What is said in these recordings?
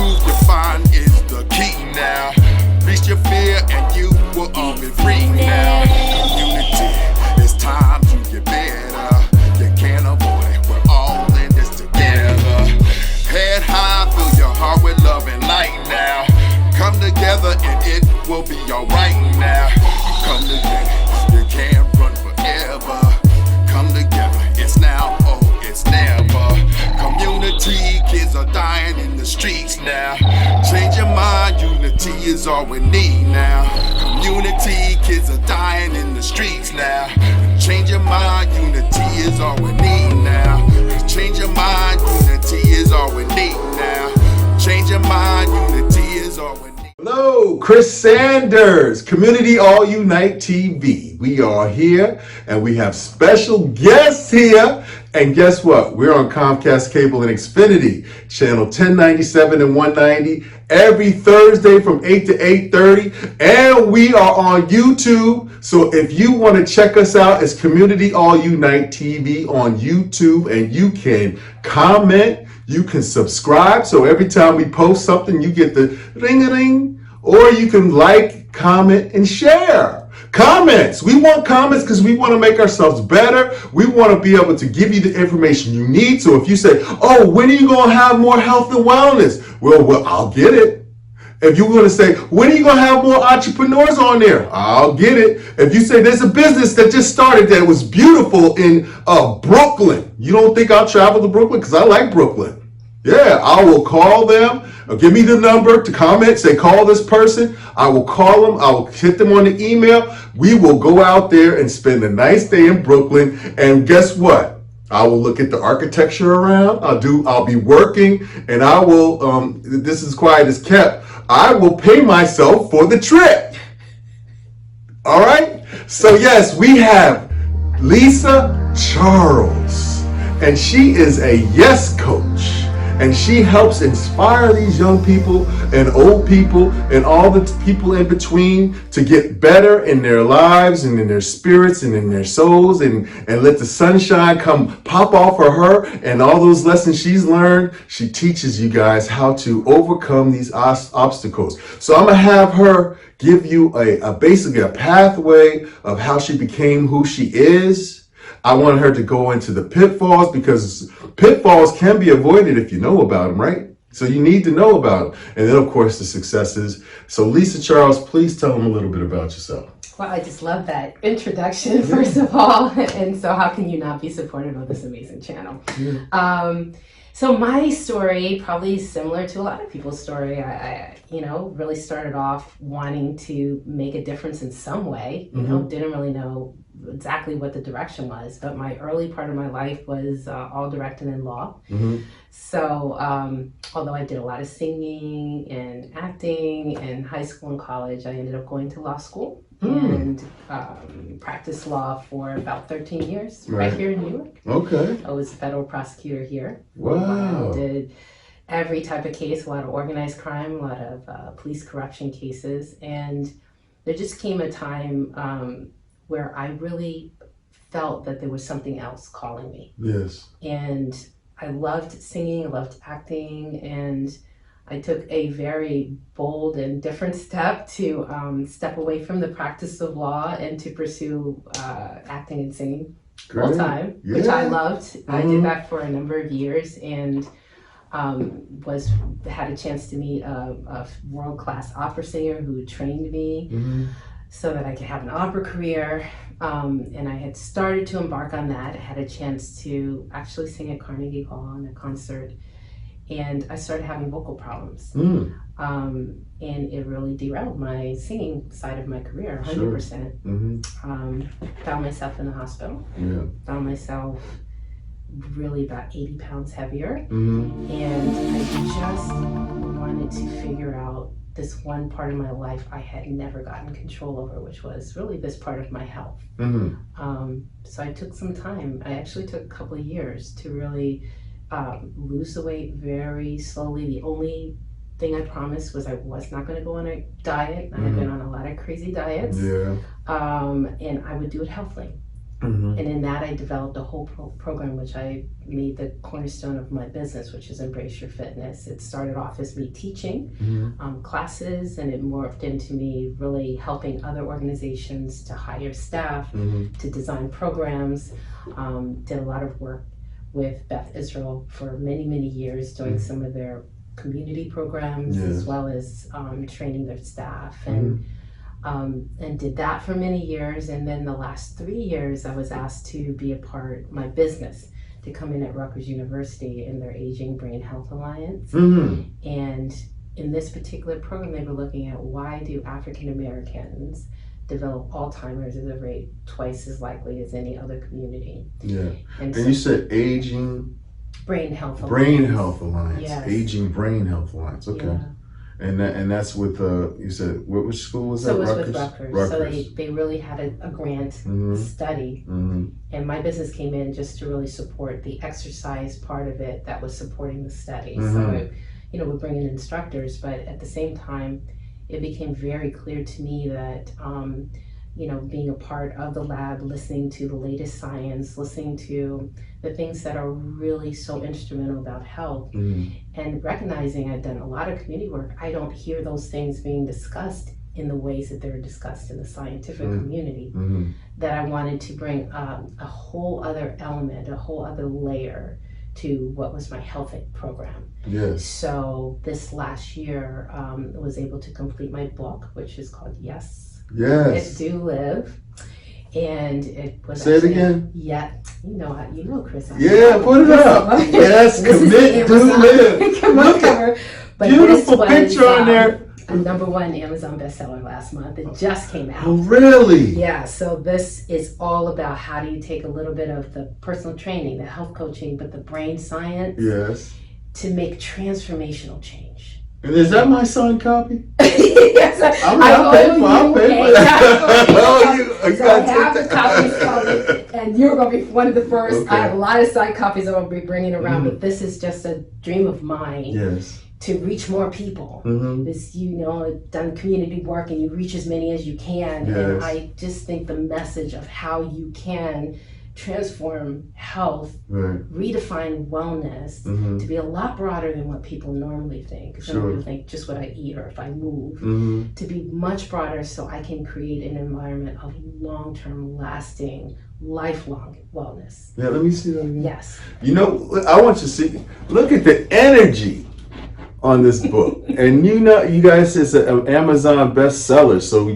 groove you find is the key now. Reach your fear and you will all be free now. Community, it's time to get better. You can't avoid it, we're all in this together. Head high, fill your heart with love and light now. Come together and it will be alright now. Come together, you can't run forever. Come together, it's now, oh, it's never. Community, kids are dying in the streets now. Change your mind, unity is all we need now. Community, kids are dying in the streets now. Change your mind, unity is all we need now. Change your mind, unity is all we need now. Change your mind, unity is all we need. Hello, Chris Sanders, Community All Unite TV. We are here and we have special guests here. And guess what? We're on Comcast Cable and Xfinity, channel 1097 and 190, every Thursday from 8 to 8:30. And we are on YouTube. So if you want to check us out, it's Community All Unite TV on YouTube. And you can comment, you can subscribe. So every time we post something, you get the ring-a-ring. Or you can like, comment, and share. Comments. We want comments because we want to make ourselves better. We want to be able to give you the information you need. So if you say, oh, when are you going to have more health and wellness? Well, I'll get it. If you're going to say, when are you going to have more entrepreneurs on there? I'll get it. If you say there's a business that just started that was beautiful in Brooklyn, you don't think I'll travel to Brooklyn? Because I like Brooklyn. Yeah, I will call them. Give me the number to comment, say call this person. I will call them. I will hit them on the email. We will go out there and spend a nice day in Brooklyn. And guess what? I will look at the architecture around. I'll be working, and I will, this is quiet as kept. I will pay myself for the trip. All right? So yes, we have Lisa Charles, and she is a yes coach. And she helps inspire these young people and old people and all the people in between to get better in their lives and in their spirits and in their souls and let the sunshine come pop off of her and all those lessons she's learned. She teaches you guys how to overcome these obstacles. So I'm going to have her give you basically a pathway of how she became who she is. I want her to go into the pitfalls because pitfalls can be avoided if you know about them, right? So you need to know about them. And then, of course, the successes. So Lisa Charles, please tell them a little bit about yourself. Well, I just love that introduction, first of all. And so how can you not be supportive of this amazing channel? Yeah. So my story, probably similar to a lot of people's story. I really started off wanting to make a difference in some way. Didn't really know exactly what the direction was, but my early part of my life was all directed in law. So although I did a lot of singing and acting in high school and college, I ended up going to law school and practiced law for about 13 years right here in New York. Okay. I was a federal prosecutor here. Wow. I did every type of case, a lot of organized crime, a lot of police corruption cases, and there just came a time where I really felt that there was something else calling me. Yes. And I loved singing, I loved acting, and I took a very bold and different step to step away from the practice of law and to pursue acting and singing full time, which I loved. I did that for a number of years and had a chance to meet a world-class opera singer who trained me so that I could have an opera career. And I had started to embark on that. I had a chance to actually sing at Carnegie Hall in a concert. And I started having vocal problems. And it really derailed my singing side of my career, 100%. Found myself in the hospital. Found myself really about 80 pounds heavier. And I just wanted to figure out this one part of my life I had never gotten control over, which was really this part of my health. So I took some time. I actually took a couple of years to really lose the weight very slowly. The only thing I promised was I was not going to go on a diet. I had been on a lot of crazy diets. And I would do it healthily. And in that, I developed a whole program, which I made the cornerstone of my business, which is Embrace Your Fitness. It started off as me teaching classes, and it morphed into me really helping other organizations to hire staff, to design programs. Did a lot of work with Beth Israel for many, many years, doing some of their community programs, as well as training their staff. And did that for many years. And then the last 3 years, I was asked to be a part of my business, to come in at Rutgers University in their Aging Brain Health Alliance. And in this particular program, they were looking at why do African Americans develop Alzheimer's at a rate twice as likely as any other community. And you said Aging Brain Health Alliance. Brain Health Alliance. Yes. Aging Brain Health Alliance. Okay. And that's with you said which school was that? So it was with Rutgers. So they really had a grant study, and my business came in just to really support the exercise part of it that was supporting the study. So we bring in instructors, but at the same time, it became very clear to me that being a part of the lab, listening to the latest science, listening to the things that are really so instrumental about health, and recognizing I've done a lot of community work, I don't hear those things being discussed in the ways that they're discussed in the scientific community, that I wanted to bring a whole other element, a whole other layer to what was my health program. So this last year, I was able to complete my book, which is called It Do Live. And it was Say it again. Yeah, you know, Chris. Put it up. Yes, commit, do, live. Come on, cover. But beautiful picture on there. A #1 Amazon bestseller last month. It just came out. Oh, really? Yeah. So this is all about how do you take a little bit of the personal training, the health coaching, but the brain science, to make transformational change. And is that my signed copy? Yes, I'll pay for it. I have the copies, and you're going to be one of the first. I have a lot of signed copies I'll be bringing around, but this is just a dream of mine. To reach more people. Because done community work and you reach as many as you can. And I just think the message of how you can transform health, redefine wellness to be a lot broader than what people normally think. Some people think just what I eat or if I move, to be much broader so I can create an environment of long-term, lasting, lifelong wellness. Yeah, let me see that again. Yes. I want you to see, look at the energy on this book. And you guys, it's an Amazon bestseller, so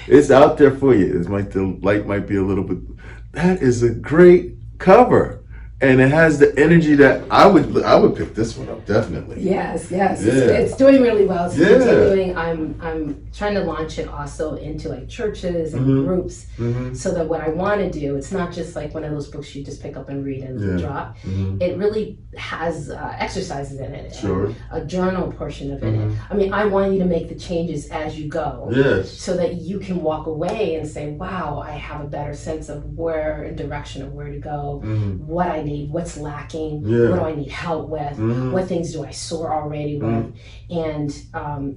it's out there for you. The light might be a little bit. That is a great cover, and it has the energy that I would pick this one up definitely. Yes. It's doing really well. It's continuing. I'm trying to launch it also into like churches and groups, so that what I want to do, it's not just like one of those books you just pick up and read and drop. It really has exercises in it, a journal portion of it. I mean, I want you to make the changes as you go, so that you can walk away and say, wow, I have a better sense of direction of where to go, what I need, what's lacking, what do I need help with, what things do I soar already with. And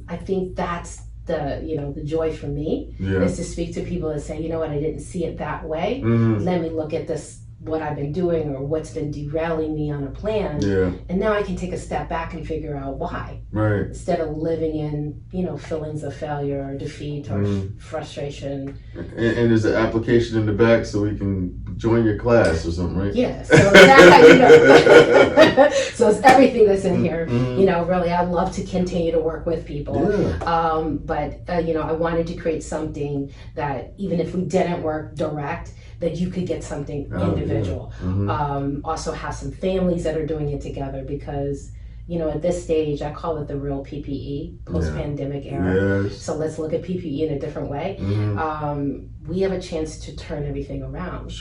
I think that's the joy for me, is to speak to people and say, you know what, I didn't see it that way. Let me look at this, what I've been doing or what's been derailing me on a plan. And now I can take a step back and figure out why. Instead of living in, feelings of failure or defeat or frustration. And there's an application in the back so we can join your class or something, right? Yeah, so that's how you know. So it's everything that's in here. Really, I'd love to continue to work with people. But I wanted to create something that even if we didn't work direct, that you could get something individual. Also have some families that are doing it together, because at this stage, I call it the real PPE, post-pandemic era. So let's look at PPE in a different way. We have a chance to turn everything around.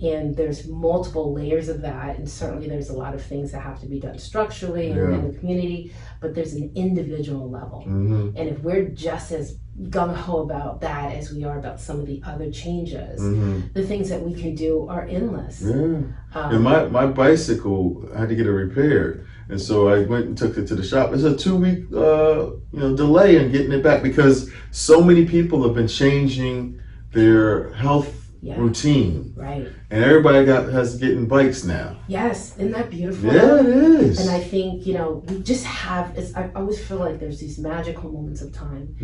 And there's multiple layers of that, and certainly there's a lot of things that have to be done structurally in the community, but there's an individual level. And if we're just as gung-ho about that as we are about some of the other changes, the things that we can do are endless. And my bicycle, I had to get it repaired. And so I went and took it to the shop. It's a 2-week delay in getting it back, because so many people have been changing their health routine. Right. And everybody has getting bikes now. Yes, isn't that beautiful? Yeah, it is. And I think, we just have, I always feel like there's these magical moments of time.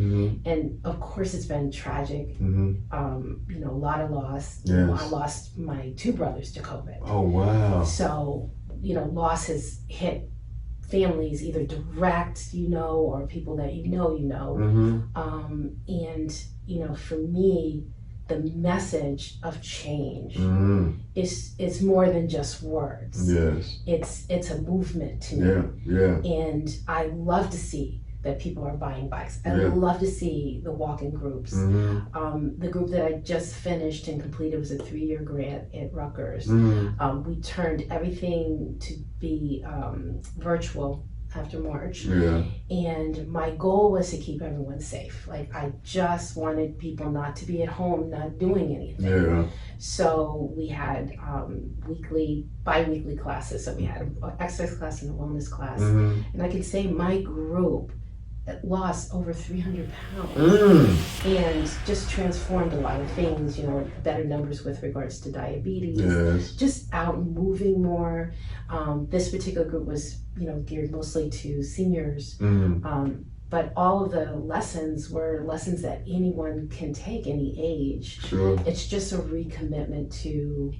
And of course it's been tragic. A lot of loss. Yes. I lost my 2 brothers to COVID. Oh, wow. So, loss has hit families, either direct, or people that and, for me, the message of change is more than just words. Yes. It's a movement to me. Yeah. And I love to see that people are buying bikes. I love to see the walking groups. The group that I just finished and completed was a 3-year grant at Rutgers. We turned everything to be virtual after March. And my goal was to keep everyone safe. Like, I just wanted people not to be at home, not doing anything. So we had bi-weekly classes. So we had an exercise class and a wellness class. And I can say my group lost over 300 pounds and just transformed a lot of things, better numbers with regards to diabetes, just out moving more. This particular group was, geared mostly to seniors, but all of the lessons were lessons that anyone can take, any age. Sure. It's just a recommitment to,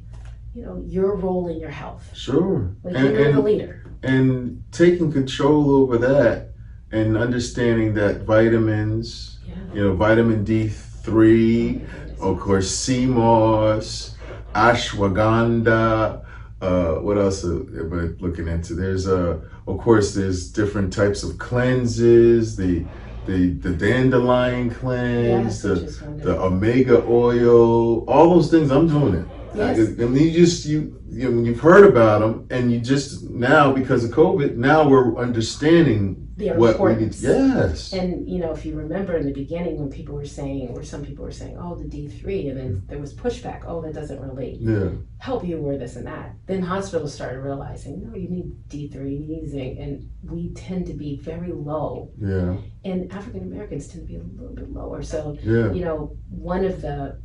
your role in your health. Sure. Like, you're the leader. And taking control over that, and understanding that vitamins, vitamin D3, of course, sea moss, ashwagandha, what else am I looking into? There's there's different types of cleanses, the dandelion cleanse, the omega oil, all those things. I'm doing it. Yes. I mean, you've heard about them, and you just now, because of COVID, now we're understanding what we need. Yes. And if you remember in the beginning when people were saying, or some people were saying, oh, the D3, and then there was pushback, oh, that doesn't really help you, or this and that. Then hospitals started realizing, no, you need D3, you need zinc, and we tend to be very low. And African Americans tend to be a little bit lower. So, one of the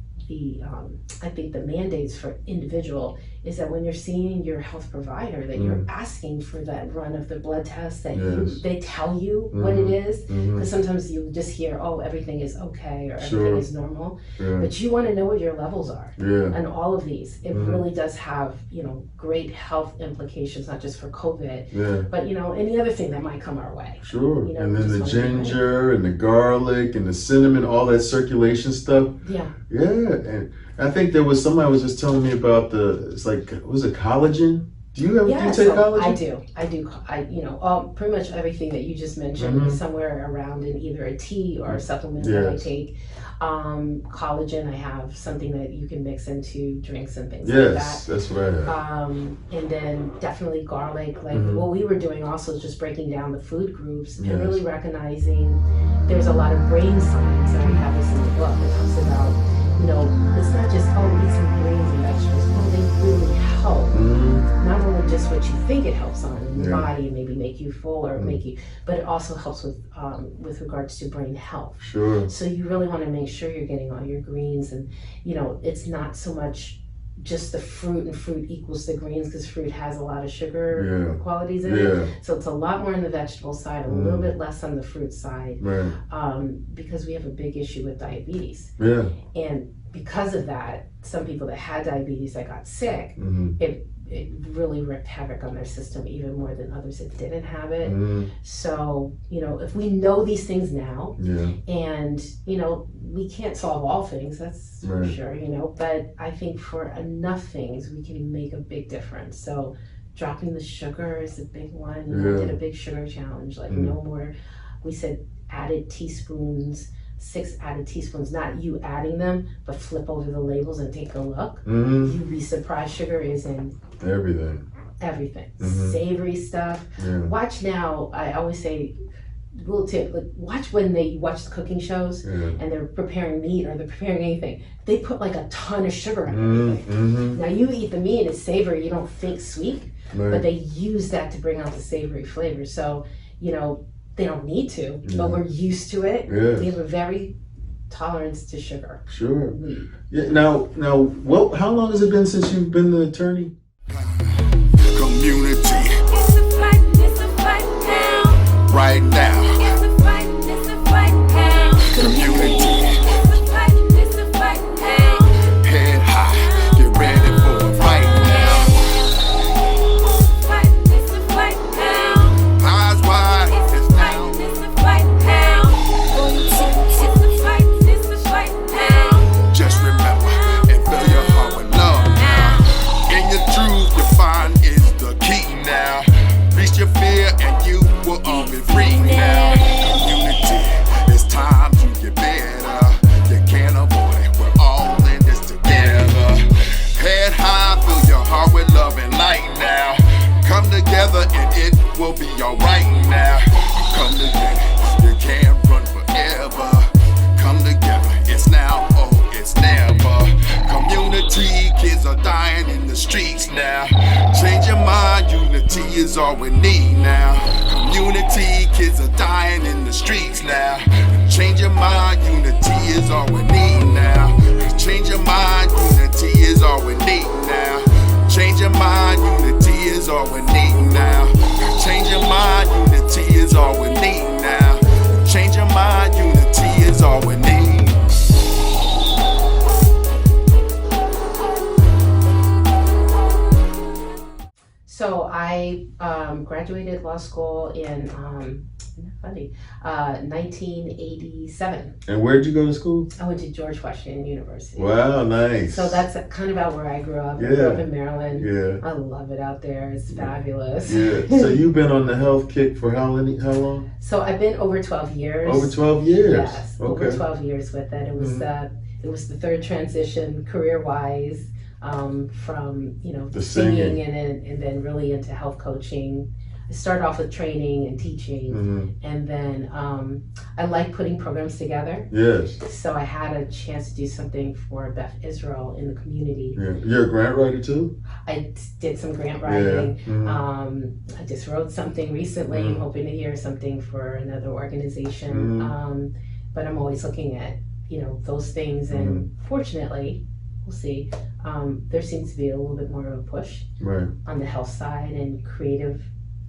I think the mandates for individual is that when you're seeing your health provider, that you're asking for that run of the blood test, that they tell you what it is, because sometimes you just hear, oh, everything is okay, or everything is normal, but you want to know what your levels are. And all of these, it really does have, great health implications, not just for COVID, but any other thing that might come our way. And then the ginger and the garlic and the cinnamon, all that circulation stuff. And I think there was somebody was just telling me about was it collagen? Do you take collagen? I do. Pretty much everything that you just mentioned is somewhere around in either a tea or a supplement that I take. Collagen, I have something that you can mix into drinks and things like that. Yes, that's what I have. And then definitely garlic. What we were doing also is just breaking down the food groups and really recognizing there's a lot of brain science, and we have this in the book that talks about, it's not just, eat some grains and vegetables. No, they really help. Not only just what you think it helps on in your body, and maybe make you full or but it also helps with regards to brain health. So you really want to make sure you're getting all your greens, and it's not so much just the fruit, and fruit equals the greens, because fruit has a lot of sugar qualities in it. So it's a lot more on the vegetable side, a little bit less on the fruit side, because we have a big issue with diabetes. And because of that, some people that had diabetes that got sick, it really wreaked havoc on their system even more than others that didn't have it. So, if we know these things now, and, we can't solve all things, that's for sure, but I think for enough things, we can make a big difference. So dropping the sugar is a big one. We did a big sugar challenge, no more, we said added teaspoons, 6 added teaspoons, not you adding them, but flip over the labels and take a look. You'd be surprised, sugar is in everything. Savory stuff. Watch now, I always say, little tip, watch when they watch the cooking shows and they're preparing meat or they're preparing anything, they put a ton of sugar in everything. Now you eat the meat, it's savory, you don't think sweet, but they use that to bring out the savory flavor. So they don't need to, but we're used to it. We have a very tolerance to sugar. Sure. Yeah. Now, how long has it been since you've been the attorney? Community. It's a fight now. Right now. It's a fight now. Community. It's a fight now. Head high, get ready for it right now. It's a fight now. Eyes wide, it's now. It's a fight now. It's a fight now. Just remember and fill your heart with love now. In your truth, you find is the key now. Reach your fear and you will all be free now. Community, it's time to get better. You can't avoid it, we're all in this together. Head high, fill your heart with love and light now. Come together and it will be alright now. Come together, you can't run forever. Come together, it's now, oh, it's never. Community, kids are dying in the streets now. Change your mind, unity is all we need now. Community, kids are dying in the streets now. Change your mind, unity is all we need now. Change your mind, unity is all we need now. Change your mind, unity is all we need now. Change your mind, unity is all we need now. Change your mind, unity is all we need. So I graduated law school in 1987. And where'd you go to school? I went to George Washington University. Wow, nice. So that's kind of about where I grew up. I grew up in Maryland. Yeah. I love it out there. It's fabulous. Yeah. So you've been on the health kick for how long? So I've been over 12 years. Over 12 years. Yes, okay. over 12 years with it. It was it was the third transition career-wise from The singing and then really into health coaching. I started off with training and teaching, and then I like putting programs together. Yes. So I had a chance to do something for Beth Israel in the community. Yeah. You're a grant writer too? I did some grant writing. Yeah. I just wrote something recently. I'm hoping to hear something for another organization. But I'm always looking at those things, and fortunately, we'll see. There seems to be a little bit more of a push on the health side and creative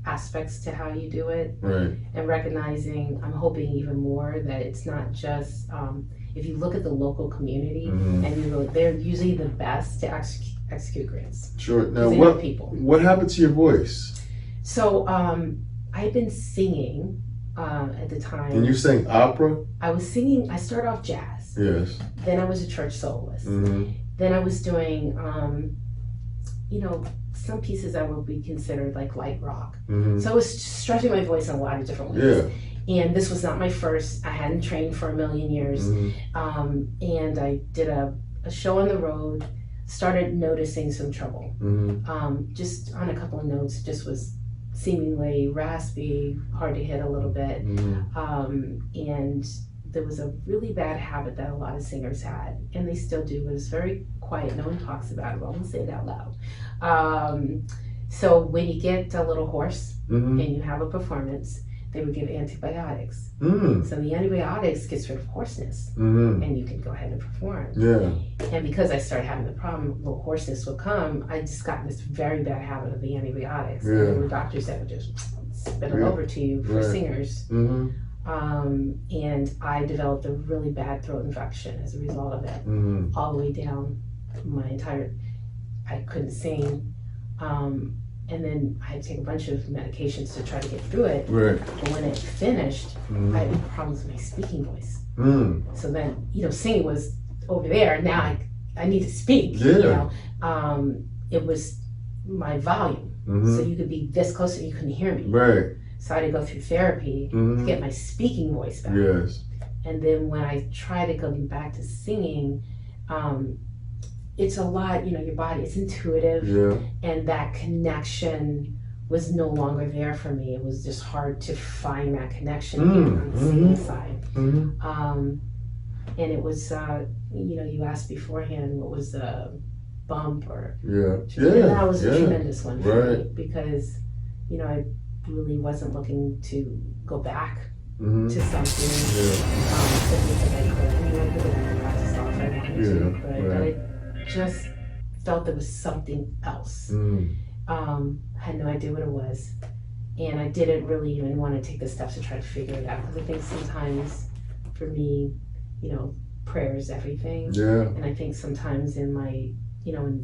aspects to how you do it, and recognizing, I'm hoping even more that it's not just if you look at the local community and they're usually the best to execute grants. Sure. Now what happened to your voice? So I'd been singing at the time. And you sang opera? I was singing. I started off jazz. Yes. Then I was a church soloist. Then I was doing some pieces that would be considered like light rock. So I was stretching my voice in a lot of different ways. Yeah. And this was not my first. I hadn't trained for a million years. And I did a show on the road, started noticing some trouble. Just on a couple of notes, just was seemingly raspy, hard to hit a little bit. And there was a really bad habit that a lot of singers had, and they still do, but it's very quiet. No one talks about it, but I won't say it out loud. So when you get a little hoarse and you have a performance, they would give antibiotics. So the antibiotics gets rid of hoarseness, and you can go ahead and perform. And because I started having the problem, little hoarseness would come, I just got this very bad habit of the antibiotics. And there were doctors that would just spit it over to you for singers. And I developed a really bad throat infection as a result of it, all the way down my entire, I couldn't sing. And then I had to take a bunch of medications to try to get through it. But when it finished, I had problems with my speaking voice. So then, singing was over there. Now I need to speak. It was my volume. So you could be this close and you couldn't hear me. So I had to go through therapy to get my speaking voice back. And then when I try to go back to singing, it's a lot, your body, it's intuitive. And that connection was no longer there for me. It was just hard to find that connection again on the singing side. And it was, you asked beforehand what was the bump or... And that was a tremendous one for me because, I really wasn't looking to go back to something. Just because I could. I mean, I could have practiced law if I wanted to, but I just felt there was something else. Had no idea what it was. And I didn't really even want to take the steps to try to figure it out, because I think sometimes for me, you know, prayer is everything. And I think sometimes in my, you know,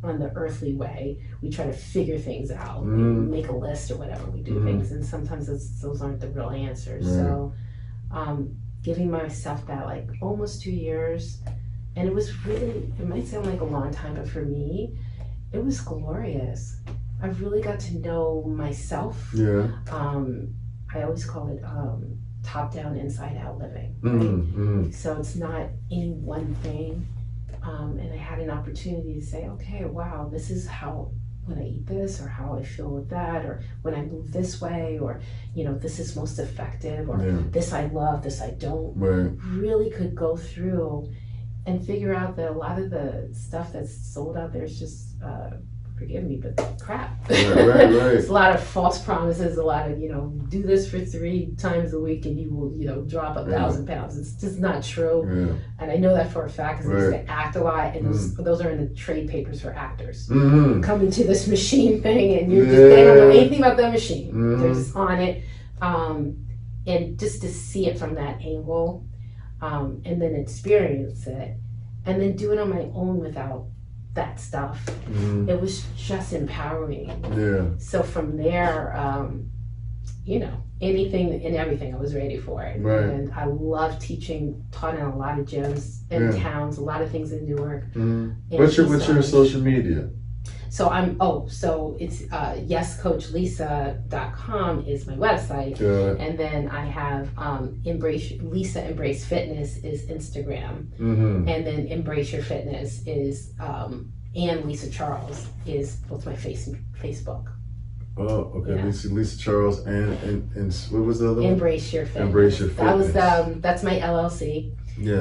on the earthly way, we try to figure things out, make a list or whatever, we do things, and sometimes those aren't the real answers. So giving myself that like almost 2 years, and it was really, it might sound like a long time, but for me, it was glorious. I really got to know myself. I always call it top down, inside out living, right? So it's not any one thing. And I had an opportunity to say, okay, wow, this is how, when I eat this, or how I feel with that, or when I move this way, or, you know, this is most effective, or this I love, this I don't. Really could go through and figure out that a lot of the stuff that's sold out there is just, forgive me, but crap. It's a lot of false promises, a lot of, you know, do this for 3 times a week and you will, you know, drop 1,000 pounds. It's just not true. And I know that for a fact, because I used to act a lot, and those are in the trade papers for actors. Come into this machine thing, and you're just, they don't know anything about the machine. They're just on it. And just to see it from that angle, and then experience it, and then do it on my own without that stuff. It was just empowering. So from there, you know, anything and everything, I was ready for it. And I love teaching, taught in a lot of gyms in towns, a lot of things in Newark. What's your social media? So so it's yescoachlisa.com is my website. And then I have Lisa Embrace Fitness is Instagram. And then Embrace Your Fitness is and Lisa Charles is both my Facebook. Oh, okay. Lisa Charles and what was the other one? Embrace Your Fitness. Embrace Your Fitness. That was that's my LLC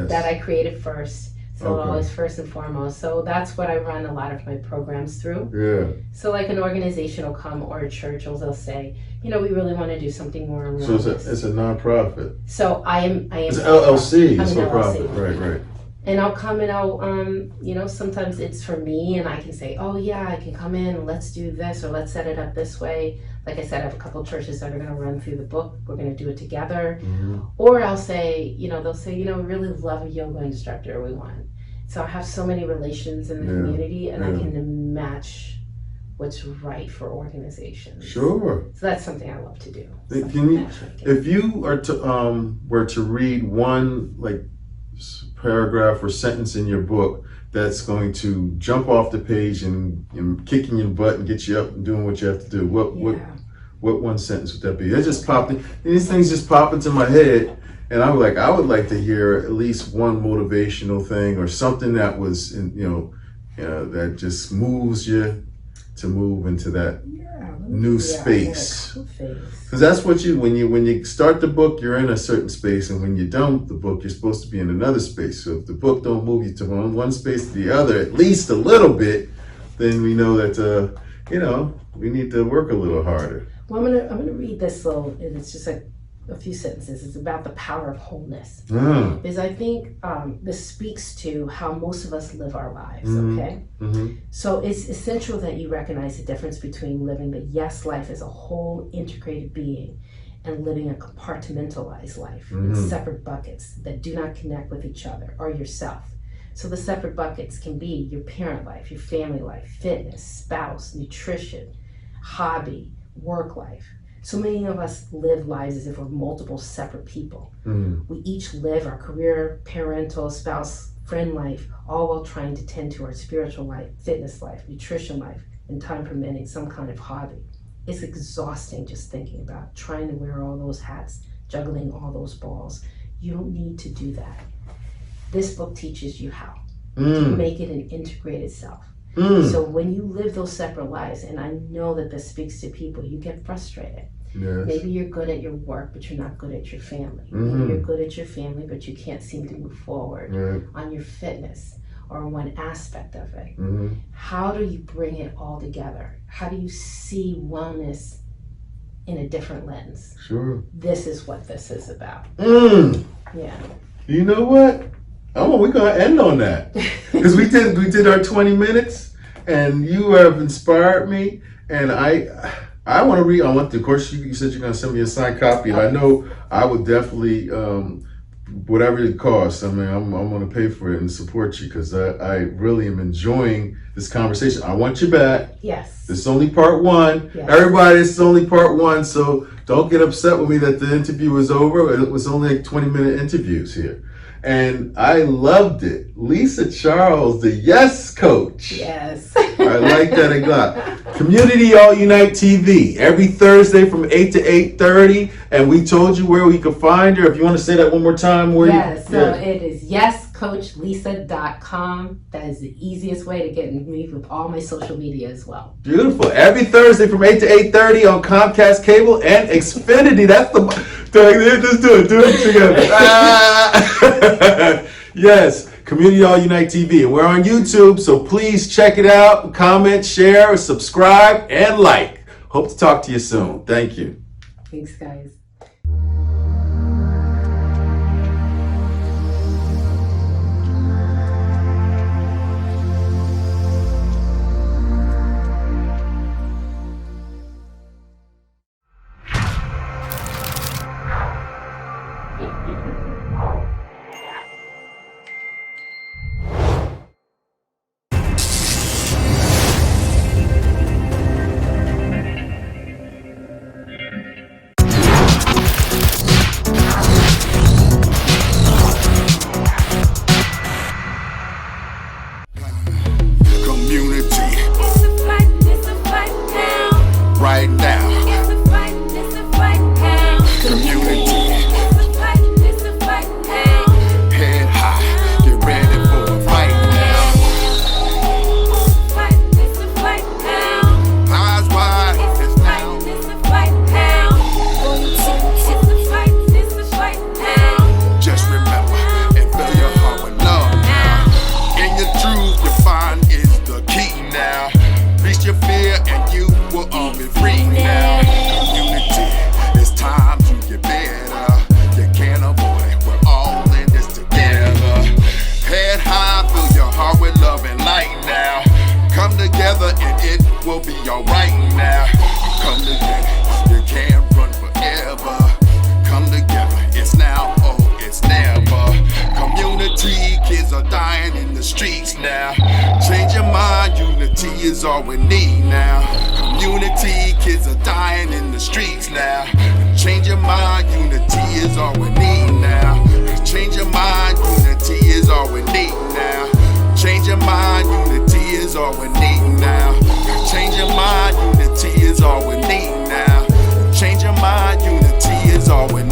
that I created first. So always first and foremost. So that's what I run a lot of my programs through. So like an organization will come, or a church, or they'll say, you know, we really want to do something more around So it's a nonprofit. So I am. It's an LLC. It's an a profit. LLC. Right. And I'll come and I'll, you know, sometimes it's for me, and I can say, oh yeah, I can come in and let's do this, or let's set it up this way. Like I said, I have a couple churches that are going to run through the book. We're going to do it together. Or I'll say, you know, they'll say, you know, we really love a yoga instructor. We want. So I have so many relations in the community, and I can match what's right for organizations. So that's something I love to do. Can you, if you are to were to read one like paragraph or sentence in your book that's going to jump off the page and kick in your butt and get you up and doing what you have to do, what one sentence would that be? It just popped in. These things just pop into my head. And I would like to hear at least one motivational thing, or something that was, that just moves you to move into that new space. Because that's what when you start the book, you're in a certain space, and when you don't, the book, you're supposed to be in another space. So if the book don't move you to one space to the other, at least a little bit, then we know that we need to work a little harder. Well, I'm gonna read this little, and it's just like a few sentences. It's about the power of wholeness. Because I think this speaks to how most of us live our lives, okay? So it's essential that you recognize the difference between living the yes life as a whole integrated being, and living a compartmentalized life in separate buckets that do not connect with each other or yourself. So the separate buckets can be your parent life, your family life, fitness, spouse, nutrition, hobby, work life. So many of us live lives as if we're multiple separate people. We each live our career, parental, spouse, friend life, all while trying to tend to our spiritual life, fitness life, nutrition life, and time permitting, some kind of hobby. It's exhausting just thinking about trying to wear all those hats, juggling all those balls. You don't need to do that. This book teaches you how to make it an integrated self. So when you live those separate lives, and I know that this speaks to people, you get frustrated. Maybe you're good at your work, but you're not good at your family. Maybe you're good at your family, but you can't seem to move forward on your fitness or one aspect of it. How do you bring it all together? How do you see wellness in a different lens. Sure. This is what this is about. Yeah. You know what? We're gonna end on that because we did our 20 minutes, and you have inspired me, and I want to read. Of course, you said you're gonna send me a signed copy, and I know I would definitely, whatever it costs. I mean, I'm gonna pay for it and support you because I really am enjoying this conversation. I want you back. Yes. This is only part one. Yes. Everybody, this is only part one, so don't get upset with me that the interview was over. It was only like 20-minute interviews here. And I loved it. Lisa Charles, the Yes Coach. Yes. I like that a lot. Community All Unite TV, every Thursday from 8 to 8:30. And we told you where we could find her. If you want to say that one more time. It is yescoachlisa.com. That is the easiest way to get in me with all my social media as well. Beautiful. Every Thursday from 8 to 8:30 on Comcast Cable and Xfinity. That's the... Let's do it together. Yes, Community All Unite TV. And we're on YouTube, so please check it out. Comment, share, subscribe, and like. Hope to talk to you soon. Thank you. Thanks, guys. Right now. It's a fight now. Community. It's a fight now. Head high, get ready for a fight now. It's a fight now. Eyes wide, it's now. It's a fight now. It's a fight now. Just remember and fill your heart with love now. In your truth, you find is the key now. Reach your fear and you will all be free now. Community, it's time to get better. You can't avoid it, we're all in this together. Head high, fill your heart with love and light now. Come together and it will be alright now. Come together, you can't run forever. Come together, it's now, oh, it's never. Community, kids are dying in the streets now. Change your mind, unity is all we need now. Community, kids are dying in the streets now. Change your mind, unity is all we need now. Change your mind, unity is all we need now. Change your mind, unity is all we need now. Change your mind, unity is all we need now. Change your mind, unity is all we need.